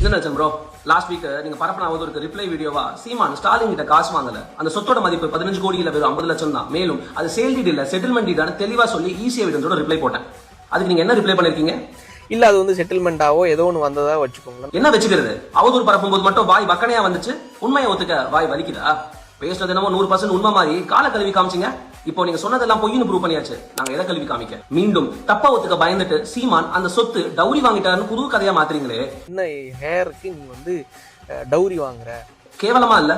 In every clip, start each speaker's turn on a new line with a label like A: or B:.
A: என்ன bro last week நீங்க Parappana அவதூறுக்கு reply வீடியோவா சீமான் ஸ்டாலின் கிட்ட காசு வாங்கல, அந்த சொத்தோட மதிப்பு 15 கோடி இல்ல வெறும் 50 லட்சம் தான், மேலும் அது சேல் டீட் இல்ல செட்டில்மெண்ட் டீடான தெளிவா சொல்லி ஈஸியா விடுறதோட ரிப்ளை போட்டேன். அதுக்கு நீங்க என்ன ரிப்ளை பண்ணிருக்கீங்க?
B: இல்ல அது வந்து செட்டில்மெண்டாவோ ஏதோ ஒன்று வந்ததா வச்சுக்கோங்க.
A: என்ன வச்சுக்கிறது? அவதூறு பரப்பும் போது மட்டும் வாய் வக்கனையா வந்துச்சு, உண்மையை ஒத்துக்க வாய் வலிக்குதா? பேசுறது என்னமோ 100% உண்மை மாதிரி கால கல்வி காமிச்சிங்க. இப்போ நீங்க சொன்னதெல்லாம் பொய்னு ப்ரூவ் பண்ணியாச்சு. நாங்க எதை கல்வி காமிக்க? மீண்டும் தப்பா ஒத்துக்க பயந்துட்டு சீமான் அந்த சொத்து டவுரி வாங்கிட்டாருன்னு புது கதையா மாத்துறீங்களே.
B: என்ன ஹேருக்கு நீ வந்து டவுரி வாங்குற?
A: கேவலமா இல்ல?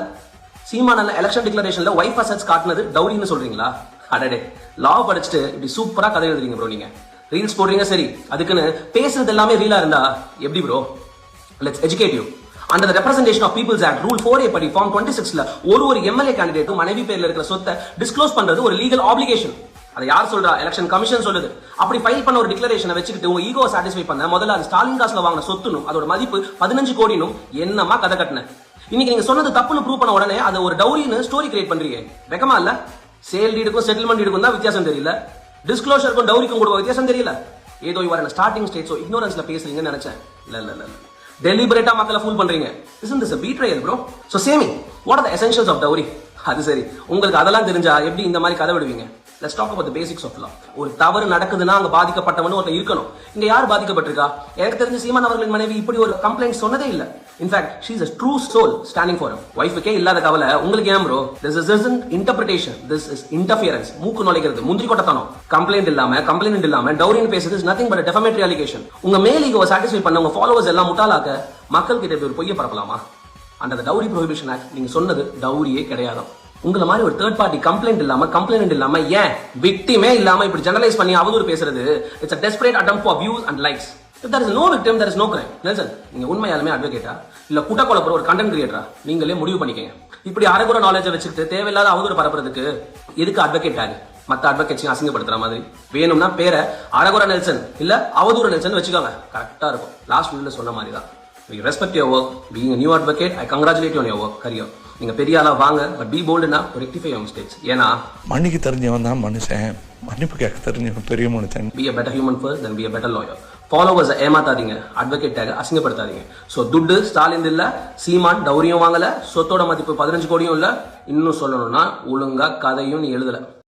A: சீமான் எலெக்ஷன் டிக்ளரேஷன்ல வைஃப் அசெட்ஸ் காட்டுனது டவுரின்னு சொல்றீங்களா? அடடே, லா படிச்சுட்டு இப்படி சூப்பரா கதை எழுதுறீங்க ப்ரோ. நீங்க ரீல்ஸ் போடுறீங்க சரி, அதுக்குன்னு பேசுறது எல்லாமே ரீலா இருந்தா எப்படி bro? Let's educate you. Under the Representation of People's Act, Rule 4A படி Form 26ல ஒரு MLA கேண்டிடேட்டும் மனைவி பேர்ல இருக்கிற சொத்தை டிஸ்க்ளோஸ் பண்றது ஒரு லீகல் ஆப்ளிகேஷன். அதை யார் சொல்றா? எலெக்ஷன் கமிஷன் சொல்லுது. அப்படி ஃபைல் பண்ண ஒரு டிக்ளரேஷனை வச்சுக்கிட்டு உங்க ஈகோ சாட்டிஸ்ஃபை பண்ண முதல்ல அது ஸ்டாலின் காசுல வாங்கின சொத்துனும் அதோட மதிப்பு 15 கோடினும் என்னமா கதை கட்டின. இன்னைக்கு நீங்க சொன்னது தப்புன்னு ப்ரூவ் பண்ண உடனே அதை ஒரு டவுரின்னு ஸ்டோரி கிரியேட் பண்றீங்க. வெக்கமா இல்ல? சேல் டீடுக்கும் செட்டில்மெண்ட் டீடுக்கும் தான் வித்தியாசம் தெரியல, டிஸ்க்ளோஷருக்கும் டவுரிக்கும் கூட வித்தியாசம் தெரியல. ஏதோ இவர ஸ்டார்டிங் ஸ்டேஜ் இக்னோரன்ஸ்ல பேசுறீங்கன்னு நினைச்சேன். இல்ல deliberate மக்களை ஃபூல் பண்றீங்க. Isn't this a betrayal bro? So say me, what are the essentials of dowry? அது சரி, உங்களுக்கு அதெல்லாம் தெரிஞ்சா எப்படி இந்த மாதிரி கதை விடுவீங்க? Let's talk about the basics of law. ஒரு தவறு நடக்குதுன்னா அங்க பாதிக்கப்பட்டவனு ஒருத்தர் இருக்கணும். இங்க யார் பாதிக்கப்பட்டிருக்கா? எனக்கு தெரிஞ்ச சீமான் அவர்களின் மனைவி இப்படி ஒரு கம்ப்ளைண்ட் சொன்னதே இல்ல. In fact, she is a true soul standing for him. வைஃப்க்கே இல்லாத கவலை உங்களுக்கு ஏன் bro? This isn't interpretation, this is interference. மூக்கு நுழைக்கிறது, முந்திரி கொட்டத்தனம். கம்ப்ளைண்ட் இல்லாம டவுரின்னு பேசுறது is nothing but a defamatory allegation. உங்க மேல் ஈகோவை சாட்டிஸ்ஃபை பண்ண உங்க ஃபாலோவர்ஸ் எல்லாம் முட்டாளாக்க மக்கள் கிட்ட ஒரு பொய்யை பரப்பலாமா? Under the Dowry Prohibition Act நீங்க சொன்னது டவுரியே கிடையாது. உங்களை மாதிரி ஒரு தேர்ட் பார்ட்டி கம்ப்ளைண்ட் இல்லாம ஏன் விக்டிமே இல்லாம இப்படி ஜெனரலைஸ் பண்ணி அவதூறு பேசுறது it's a desperate attempt for views and likes. If there is no victim, there is no crime. Nelson, நீங்க உண்மையாலுமே அட்வொகேட்டா இல்ல குட்ட கொலை ஒரு கண்டென்ட் கிரியேட்டரா? நீங்களே முடிவு பண்ணிக்கங்க. இப்படி அரைகுறை நாலேஜை வச்சுக்கிட்டு தேவையில்லாத அவதூறு பரப்புறதுக்கு எதுக்கு அட்வொகேட் ஆகு? மத்த அட்வொகேட்ஸையும் அசிங்கப்படுத்துற மாதிரி வேணும்னா பேரை அரைகுறை நெல்சன் இல்ல அவதூறு நெல்சன் வச்சுக்கோங்க, கரெக்டா இருக்கும். லாஸ்ட் வீடியோல சொன்ன மாதிரி தான். We respect your work. Being a new advocate, I congratulate you on your work career. நீங்க பெரிய ஆளா வாங்க, பட் பி போல்டுனா ரெக்டிஃபை யுவர் மிஸ்டேக்ஸ். ஏன்னா
C: மன்னிக்க தெரிஞ்சவன் தான் மனுஷன், மன்னிப்பு கேட்க தெரிஞ்சவன் பெரிய மனுஷன்.
A: Be a better human first, then be a better lawyer. Followers ஏமாத்தாதீங்க, அட்வொகேட் அசிங்கப்படுத்தாதீங்க. ஸோ துட்டு ஸ்டாலின் இல்ல, சீமான் டவுரியும் வாங்கல, சொத்தோட மதிப்பு 15 கோடியும் இல்ல. இன்னும் சொல்லணும்னா ஒழுங்கா கதையும் நீ எழுதல.